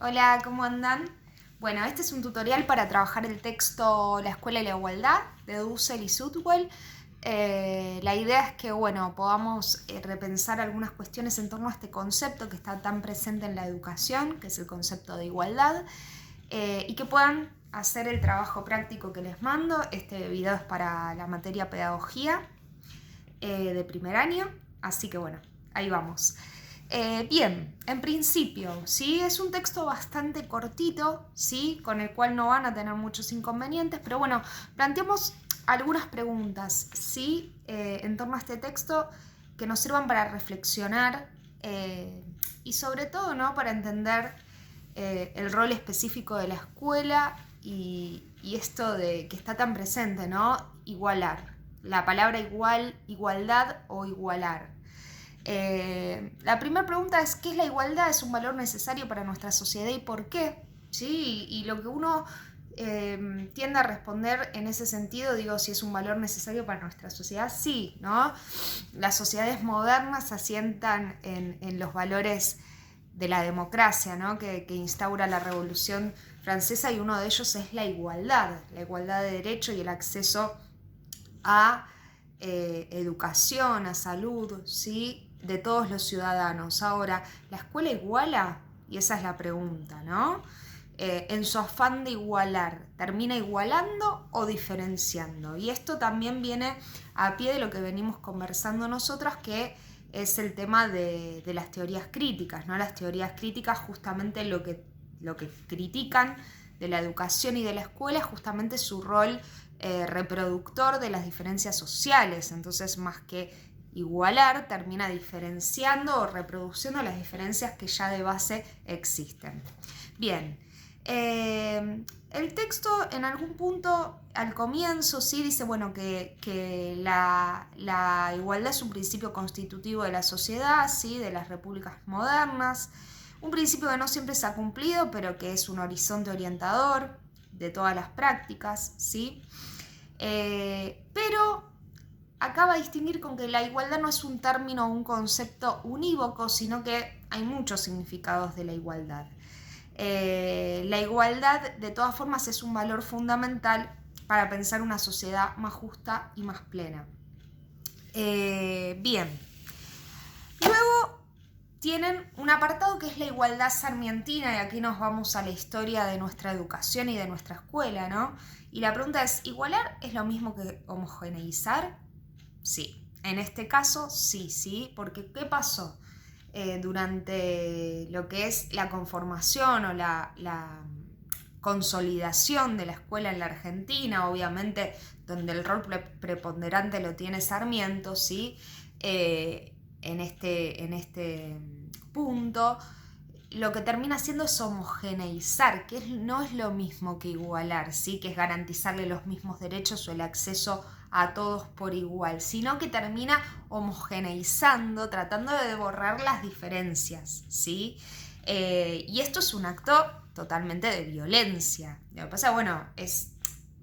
Hola, ¿cómo andan? Bueno, este es un tutorial para trabajar el texto La Escuela y la Igualdad de Dussel y Sutwell. La idea es que, bueno, podamos repensar algunas cuestiones en torno a este concepto que está tan presente en la educación, que es el concepto de igualdad, y que puedan hacer el trabajo práctico que les mando. Este video es para la materia pedagogía de primer año, así que bueno, ahí vamos. Bien, en principio, ¿sí? Es un texto bastante cortito, ¿sí? Con el cual no van a tener muchos inconvenientes, pero bueno, planteamos algunas preguntas, ¿sí? En torno a este texto que nos sirvan para reflexionar y sobre todo, ¿no? Para entender el rol específico de la escuela y esto de que está tan presente, ¿no? Igualar. La palabra igual, igualdad o igualar. La primera pregunta es: ¿qué es la igualdad? ¿Es un valor necesario para nuestra sociedad y por qué? ¿Sí? Y lo que uno tiende a responder en ese sentido, digo, si es un valor necesario para nuestra sociedad, sí, ¿no? Las sociedades modernas se asientan en los valores de la democracia, ¿no? que instaura la Revolución Francesa, y uno de ellos es la igualdad de derecho y el acceso a educación, a salud, ¿sí? De todos los ciudadanos. Ahora, ¿la escuela iguala? Y esa es la pregunta, ¿no? En su afán de igualar, ¿termina igualando o diferenciando? Y esto también viene a pie de lo que venimos conversando nosotras, que es el tema de las teorías críticas, ¿no? Las teorías críticas, justamente lo que critican de la educación y de la escuela es justamente su rol reproductor de las diferencias sociales. Entonces, más que igualar, termina diferenciando o reproduciendo las diferencias que ya de base existen. Bien, el texto en algún punto al comienzo sí dice, bueno, que la igualdad es un principio constitutivo de la sociedad, ¿sí? De las repúblicas modernas, un principio que no siempre se ha cumplido, pero que es un horizonte orientador de todas las prácticas, ¿sí? Pero acaba de distinguir con que la igualdad no es un término o un concepto unívoco, sino que hay muchos significados de la igualdad. La igualdad, de todas formas, es un valor fundamental para pensar una sociedad más justa y más plena. Bien. Luego tienen un apartado que es la igualdad sarmientina, y aquí nos vamos a la historia de nuestra educación y de nuestra escuela, ¿no? Y la pregunta es: ¿igualar es lo mismo que homogeneizar? Sí, en este caso sí, porque ¿qué pasó? Durante lo que es la conformación o la consolidación de la escuela en la Argentina, obviamente donde el rol preponderante lo tiene Sarmiento, ¿sí? En este punto, lo que termina haciendo es homogeneizar, que no es lo mismo que igualar, ¿sí? Que es garantizarle los mismos derechos o el acceso a todos por igual, sino que termina homogeneizando, tratando de borrar las diferencias, ¿sí? Y esto es un acto totalmente de violencia. Lo que pasa, bueno, es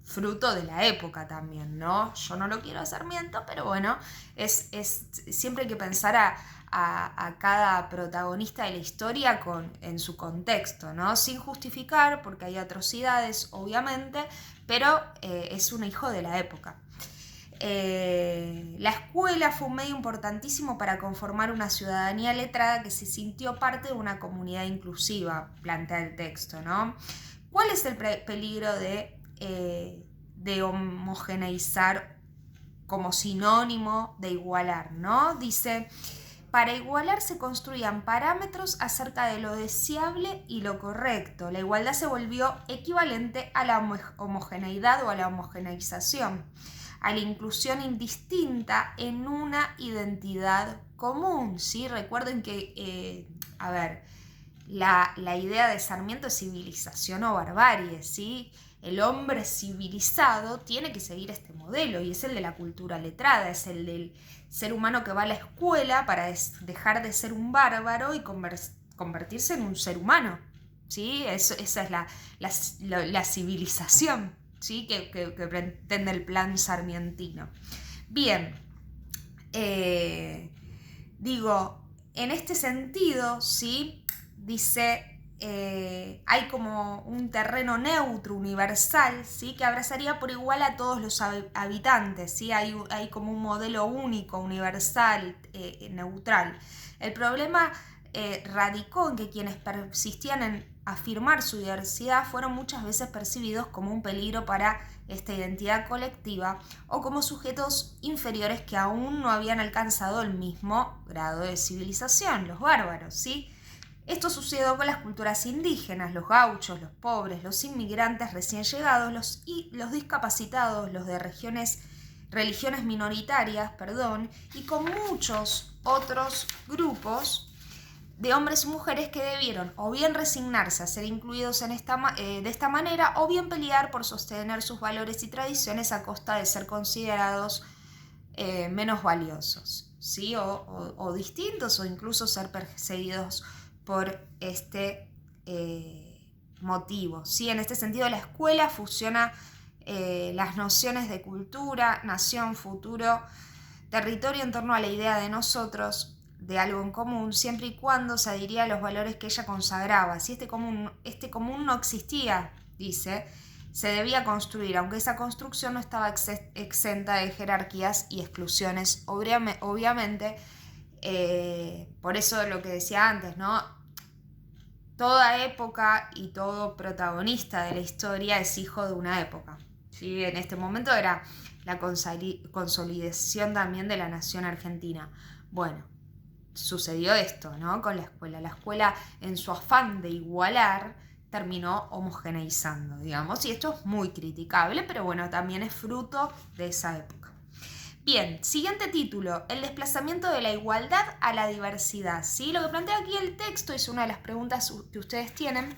fruto de la época también, ¿no? Yo no lo quiero a Sarmiento, pero bueno, siempre hay que pensar a cada protagonista de la historia en su contexto, ¿no? Sin justificar, porque hay atrocidades, obviamente, pero es un hijo de la época. La escuela fue un medio importantísimo para conformar una ciudadanía letrada que se sintió parte de una comunidad inclusiva, plantea el texto, ¿no? ¿Cuál es el peligro de homogeneizar como sinónimo de igualar, ¿no? Dice: para igualar se construían parámetros acerca de lo deseable y lo correcto. La igualdad se volvió equivalente a la homogeneidad o a la homogeneización, a la inclusión indistinta en una identidad común, ¿sí? Recuerden que, la idea de Sarmiento es civilización o barbarie, ¿sí? El hombre civilizado tiene que seguir este modelo, y es el de la cultura letrada, es el del ser humano que va a la escuela para dejar de ser un bárbaro y convertirse en un ser humano, ¿sí? Esa es la civilización, ¿sí? que pretende el plan sarmientino. Bien, digo, en este sentido, ¿sí? Dice: hay como un terreno neutro, universal, ¿sí? Que abrazaría por igual a todos los habitantes, ¿sí? Hay como un modelo único, universal, neutral. El problema radicó en que quienes persistían en afirmar su diversidad fueron muchas veces percibidos como un peligro para esta identidad colectiva o como sujetos inferiores que aún no habían alcanzado el mismo grado de civilización, los bárbaros, ¿sí? Esto sucedió con las culturas indígenas, los gauchos, los pobres, los inmigrantes recién llegados, los discapacitados, los de religiones minoritarias, y con muchos otros grupos de hombres y mujeres que debieron o bien resignarse a ser incluidos de esta manera o bien pelear por sostener sus valores y tradiciones a costa de ser considerados menos valiosos, ¿sí? o distintos o incluso ser perseguidos por este motivo, ¿sí? En este sentido, la escuela fusiona las nociones de cultura, nación, futuro, territorio en torno a la idea de nosotros, de algo en común, siempre y cuando se adhiría a los valores que ella consagraba. Si este común no existía, dice, se debía construir, aunque esa construcción no estaba exenta de jerarquías y exclusiones, obviamente. Por eso lo que decía antes, ¿no? Toda época y todo protagonista de la historia es hijo de una época, ¿sí? En este momento era la consolidación también de la nación argentina. Bueno, sucedió esto, ¿no? Con la escuela. La escuela, en su afán de igualar, terminó homogeneizando, digamos, y esto es muy criticable, pero bueno, también es fruto de esa época. Bien, siguiente título, el desplazamiento de la igualdad a la diversidad, ¿sí? Lo que plantea aquí el texto, es una de las preguntas que ustedes tienen,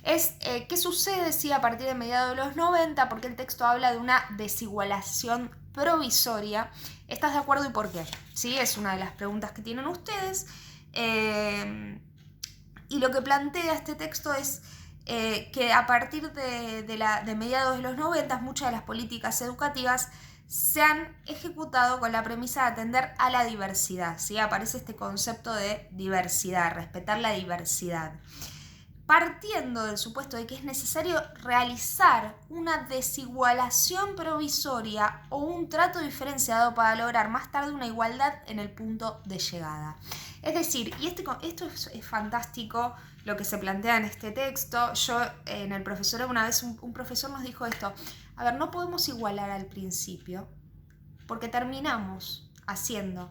es qué sucede si a partir de mediados de los 90, porque el texto habla de una desigualación provisoria. ¿Estás de acuerdo y por qué? ¿Sí? Es una de las preguntas que tienen ustedes. Y lo que plantea este texto es que a partir de mediados de los 90, muchas de las políticas educativas se han ejecutado con la premisa de atender a la diversidad, ¿sí? Aparece este concepto de diversidad, respetar la diversidad, partiendo del supuesto de que es necesario realizar una desigualación provisoria o un trato diferenciado para lograr más tarde una igualdad en el punto de llegada. Es decir, y esto es fantástico lo que se plantea en este texto. Yo en el profesorado una vez un profesor nos dijo esto: a ver, no podemos igualar al principio porque terminamos haciendo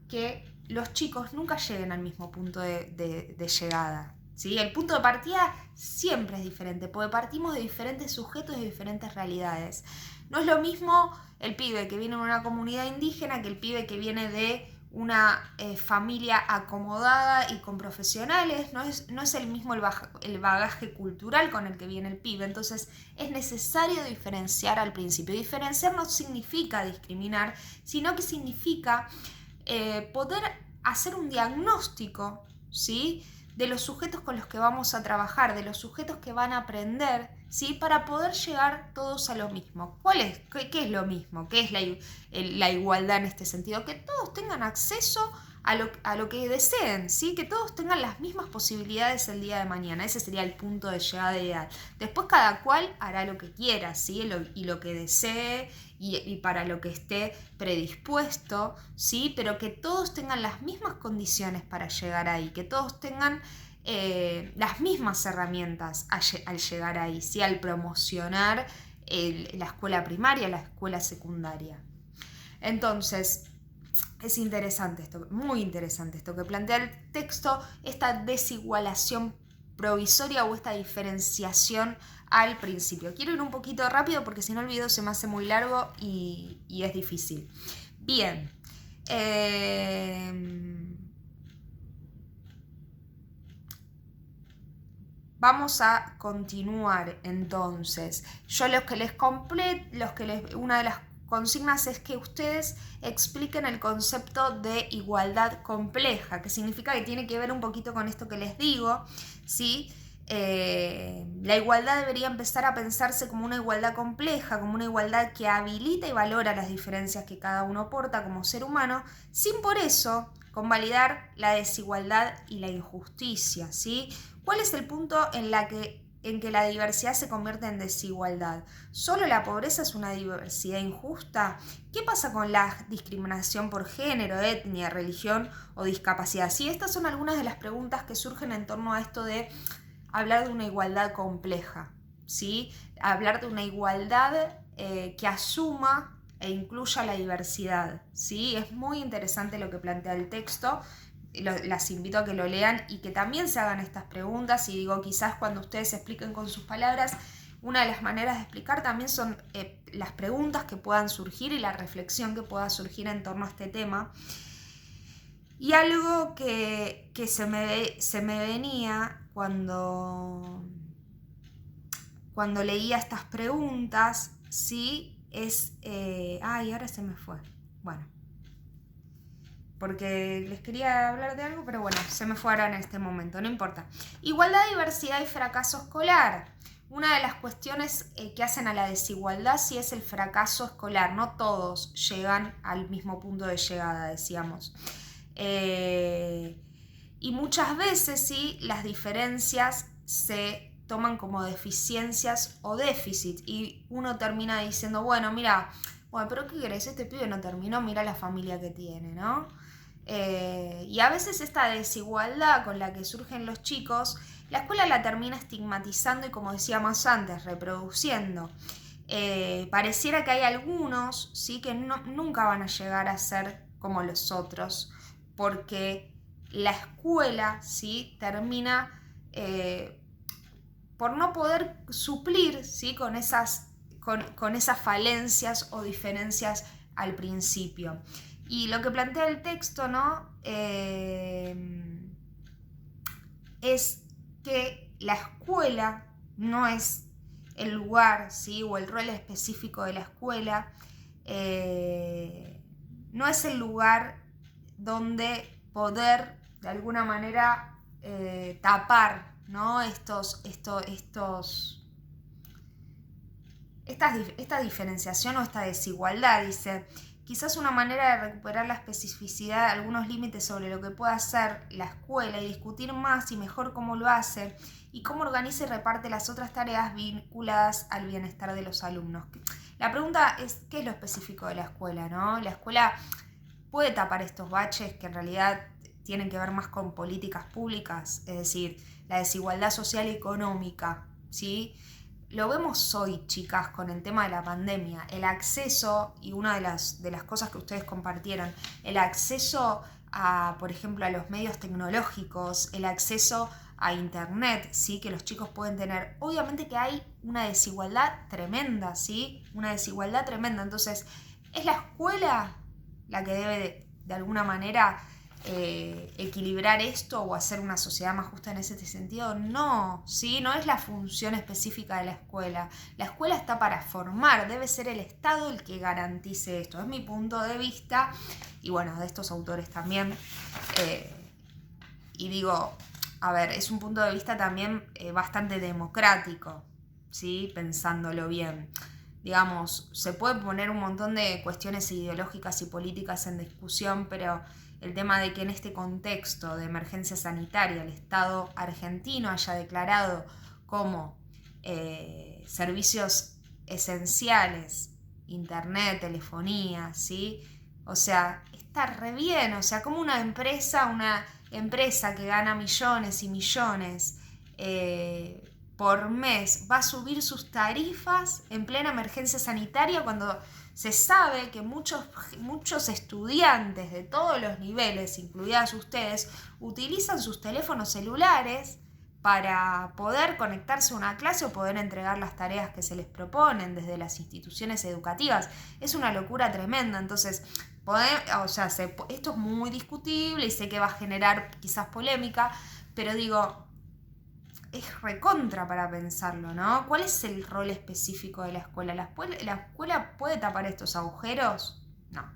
que los chicos nunca lleguen al mismo punto de llegada, ¿sí? El punto de partida siempre es diferente, porque partimos de diferentes sujetos y de diferentes realidades. No es lo mismo el pibe que viene de una comunidad indígena que el pibe que viene de una familia acomodada y con profesionales. No es el mismo el bagaje cultural con el que viene el pibe. Entonces es necesario diferenciar al principio. Diferenciar no significa discriminar, sino que significa poder hacer un diagnóstico, ¿sí?, de los sujetos con los que vamos a trabajar, de los sujetos que van a aprender, ¿sí?, para poder llegar todos a lo mismo. ¿Qué es lo mismo? ¿Qué es la igualdad en este sentido? Que todos tengan acceso a lo que deseen, ¿sí?, que todos tengan las mismas posibilidades el día de mañana. Ese sería el punto de llegada ideal. Después cada cual hará lo que quiera, ¿sí?, y lo que desee y para lo que esté predispuesto, ¿sí?, pero que todos tengan las mismas condiciones para llegar ahí, que todos tengan las mismas herramientas al llegar ahí, ¿sí?, al promocionar la escuela primaria, la escuela secundaria. Entonces, es interesante esto, muy interesante esto que plantea el texto, esta desigualación provisoria o esta diferenciación al principio. Quiero ir un poquito rápido porque si no el video se me hace muy largo y es difícil. Bien. Vamos a continuar entonces. Yo una de las consignas es que ustedes expliquen el concepto de igualdad compleja, que significa que tiene que ver un poquito con esto que les digo, ¿sí? La igualdad debería empezar a pensarse como una igualdad compleja, como una igualdad que habilita y valora las diferencias que cada uno aporta como ser humano, sin por eso convalidar la desigualdad y la injusticia, ¿sí? ¿Cuál es el punto en que la diversidad se convierte en desigualdad? ¿Solo la pobreza es una diversidad injusta? ¿Qué pasa con la discriminación por género, etnia, religión o discapacidad? Sí, estas son algunas de las preguntas que surgen en torno a esto de hablar de una igualdad compleja, ¿sí? Hablar de una igualdad que asuma e incluya la diversidad, ¿sí? Es muy interesante lo que plantea el texto. Las invito a que lo lean y que también se hagan estas preguntas. Y digo, quizás cuando ustedes expliquen con sus palabras, una de las maneras de explicar también son las preguntas que puedan surgir y la reflexión que pueda surgir en torno a este tema. Y algo que se me venía cuando leía estas preguntas, ¿sí? Es... ahora se me fue. Bueno, porque les quería hablar de algo, pero bueno, se me fue ahora en este momento, no importa. Igualdad, diversidad y fracaso escolar. Una de las cuestiones que hacen a la desigualdad sí es el fracaso escolar. No todos llegan al mismo punto de llegada, decíamos. Y muchas veces sí, las diferencias se toman como deficiencias o déficit y uno termina diciendo, bueno, mira, bueno, pero ¿qué querés? Este pibe no terminó, mira la familia que tiene, ¿no? Y a veces esta desigualdad con la que surgen los chicos, la escuela la termina estigmatizando y, como decíamos antes, reproduciendo. Pareciera que hay algunos, ¿sí?, que nunca van a llegar a ser como los otros, porque la escuela, ¿sí?, termina por no poder suplir, ¿sí?, con esas falencias o diferencias al principio. Y lo que plantea el texto, ¿no?, es que la escuela no es el lugar, ¿sí?, o el rol específico de la escuela, no es el lugar donde poder de alguna manera tapar, ¿no?, esta diferenciación o esta desigualdad. Dice, quizás una manera de recuperar la especificidad, algunos límites sobre lo que puede hacer la escuela y discutir más y mejor cómo lo hace y cómo organiza y reparte las otras tareas vinculadas al bienestar de los alumnos. La pregunta es, ¿qué es lo específico de la escuela, ¿no? La escuela puede tapar estos baches que en realidad tienen que ver más con políticas públicas, es decir, la desigualdad social y económica, ¿sí? Lo vemos hoy, chicas, con el tema de la pandemia, el acceso, y una de las cosas que ustedes compartieron, el acceso a, por ejemplo, a los medios tecnológicos, el acceso a internet, ¿sí?, que los chicos pueden tener. Obviamente que hay una desigualdad tremenda, ¿sí? Una desigualdad tremenda. Entonces, ¿es la escuela la que debe de alguna manera equilibrar esto o hacer una sociedad más justa en ese sentido? No, ¿sí? No es la función específica de la escuela. La escuela está para formar, debe ser el Estado el que garantice esto. Es mi punto de vista y bueno, de estos autores también. Y digo, a ver, es un punto de vista también bastante democrático, ¿sí?, pensándolo bien. Digamos, se puede poner un montón de cuestiones ideológicas y políticas en discusión, pero el tema de que en este contexto de emergencia sanitaria el Estado argentino haya declarado como servicios esenciales, internet, telefonía, ¿sí? O sea, está re bien, o sea, como una empresa que gana millones y millones por mes va a subir sus tarifas en plena emergencia sanitaria cuando se sabe que muchos estudiantes de todos los niveles, incluidas ustedes, utilizan sus teléfonos celulares para poder conectarse a una clase o poder entregar las tareas que se les proponen desde las instituciones educativas. Es una locura tremenda. Entonces, esto es muy discutible y sé que va a generar quizás polémica, pero digo, es recontra para pensarlo, ¿no? ¿Cuál es el rol específico de la escuela? ¿La escuela puede tapar estos agujeros? No,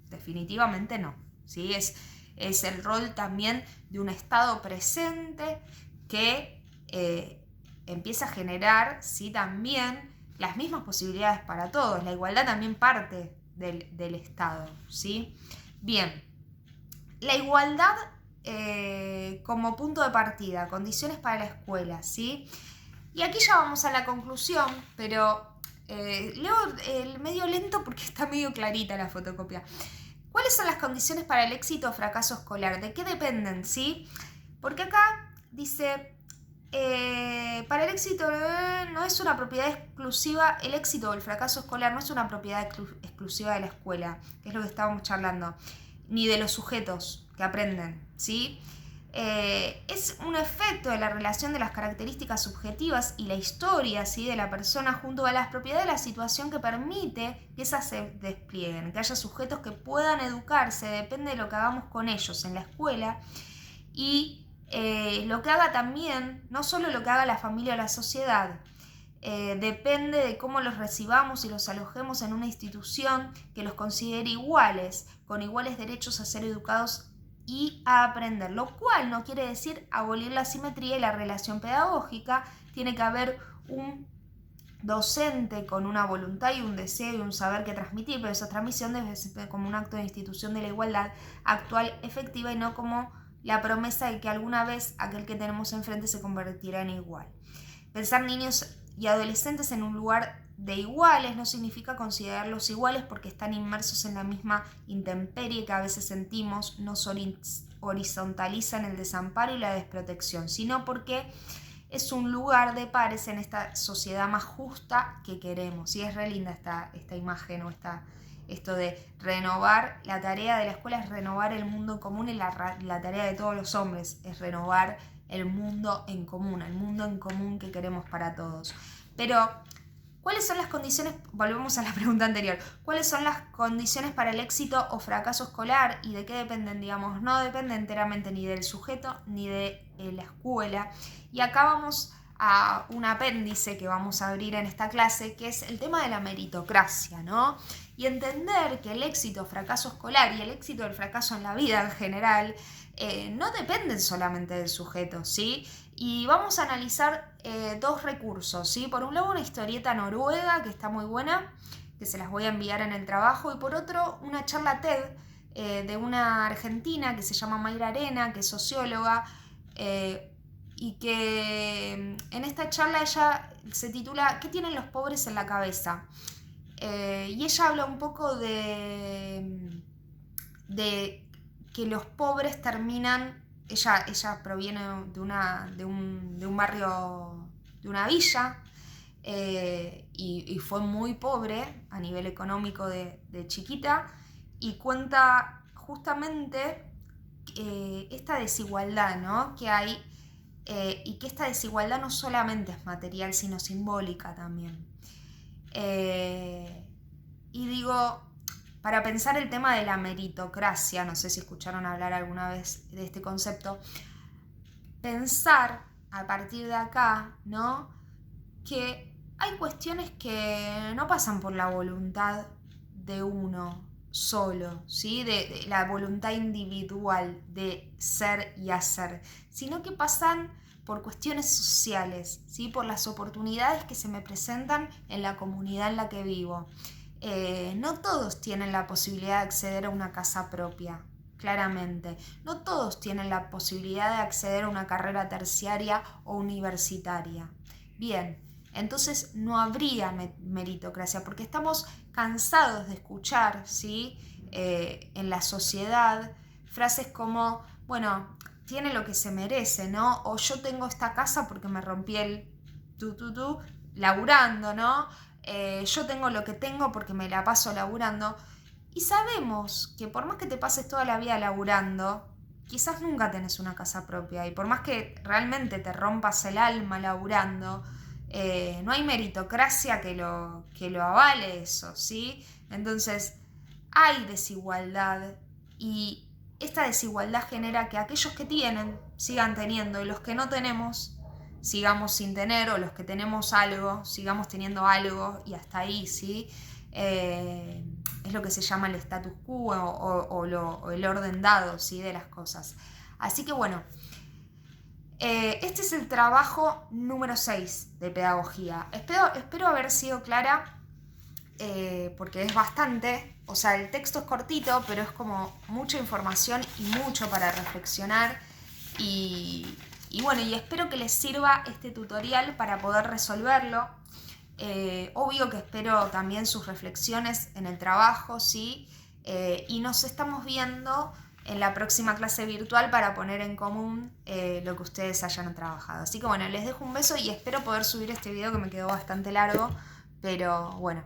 definitivamente no, ¿sí? Es el rol también de un Estado presente que empieza a generar, ¿sí?, también las mismas posibilidades para todos. La igualdad también parte del Estado, ¿sí? Bien, la igualdad como punto de partida, condiciones para la escuela, ¿sí? Y aquí ya vamos a la conclusión, pero leo el medio lento porque está medio clarita la fotocopia. ¿Cuáles son las condiciones para el éxito o fracaso escolar? ¿De qué dependen, sí? Porque acá dice, para el éxito no es una propiedad exclusiva, el éxito o el fracaso escolar no es una propiedad exclusiva de la escuela, que es lo que estábamos charlando, ni de los sujetos que aprenden, ¿sí? Es un efecto de la relación de las características subjetivas y la historia, ¿sí?, de la persona junto a las propiedades de la situación que permite que esas se desplieguen, que haya sujetos que puedan educarse, depende de lo que hagamos con ellos en la escuela y lo que haga también, no solo lo que haga la familia o la sociedad, depende de cómo los recibamos y los alojemos en una institución que los considere iguales, con iguales derechos a ser educados y a aprender, lo cual no quiere decir abolir la asimetría y la relación pedagógica. Tiene que haber un docente con una voluntad y un deseo y un saber que transmitir, pero esa transmisión debe ser como un acto de institución de la igualdad actual efectiva y no como la promesa de que alguna vez aquel que tenemos enfrente se convertirá en igual. Pensar niños y adolescentes en un lugar de iguales no significa considerarlos iguales porque están inmersos en la misma intemperie que a veces sentimos, nos horizontalizan el desamparo y la desprotección, sino porque es un lugar de pares en esta sociedad más justa que queremos. Y es re linda esta imagen o esto de renovar. La tarea de la escuela es renovar el mundo en común y la tarea de todos los hombres es renovar el mundo en común que queremos para todos. Pero, ¿cuáles son las condiciones? Volvemos a la pregunta anterior. ¿Cuáles son las condiciones para el éxito o fracaso escolar y de qué dependen? Digamos, no depende enteramente ni del sujeto ni de la escuela. Y acá vamos a un apéndice que vamos a abrir en esta clase, que es el tema de la meritocracia, ¿no? Y entender que el éxito o fracaso escolar y el éxito o el fracaso en la vida en general no dependen solamente del sujeto, ¿sí? Y vamos a analizar dos recursos, ¿sí? Por un lado, una historieta noruega que está muy buena, que se las voy a enviar en el trabajo, y por otro, una charla TED de una argentina que se llama Mayra Arena, que es socióloga, y que en esta charla ella se titula ¿Qué tienen los pobres en la cabeza? Y ella habla un poco de que los pobres terminan, ella proviene de un barrio, de una villa, y fue muy pobre a nivel económico de chiquita, y cuenta justamente esta desigualdad, ¿no?, que hay, y que esta desigualdad no solamente es material, sino simbólica también. Y digo, para pensar el tema de la meritocracia, no sé si escucharon hablar alguna vez de este concepto, pensar a partir de acá, ¿no?, que hay cuestiones que no pasan por la voluntad de uno solo, ¿sí?, de la voluntad individual de ser y hacer, sino que pasan por cuestiones sociales, ¿sí?, por las oportunidades que se me presentan en la comunidad en la que vivo. No todos tienen la posibilidad de acceder a una casa propia, claramente. No todos tienen la posibilidad de acceder a una carrera terciaria o universitaria. Bien, entonces no habría meritocracia, porque estamos cansados de escuchar, ¿sí?, en la sociedad frases como, bueno, tiene lo que se merece, ¿no? O yo tengo esta casa porque me rompí el laburando, ¿no? Yo tengo lo que tengo porque me la paso laburando. Y sabemos que por más que te pases toda la vida laburando, quizás nunca tenés una casa propia. Y por más que realmente te rompas el alma laburando, no hay meritocracia que lo avale eso, ¿sí? Entonces, hay desigualdad, y esta desigualdad genera que aquellos que tienen sigan teniendo y los que no tenemos sigamos sin tener, o los que tenemos algo sigamos teniendo algo y hasta ahí, ¿sí? Es lo que se llama el status quo o el orden dado, ¿sí?, de las cosas. Así que bueno, Este es el trabajo número 6 de pedagogía. Espero haber sido clara, porque es bastante, o sea, el texto es cortito, pero es como mucha información y mucho para reflexionar. Y bueno, y espero que les sirva este tutorial para poder resolverlo. Obvio que espero también sus reflexiones en el trabajo, ¿sí? Y nos estamos viendo en la próxima clase virtual para poner en común lo que ustedes hayan trabajado. Así que bueno, les dejo un beso y espero poder subir este video que me quedó bastante largo, pero bueno,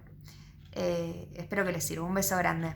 espero que les sirva. Un beso grande.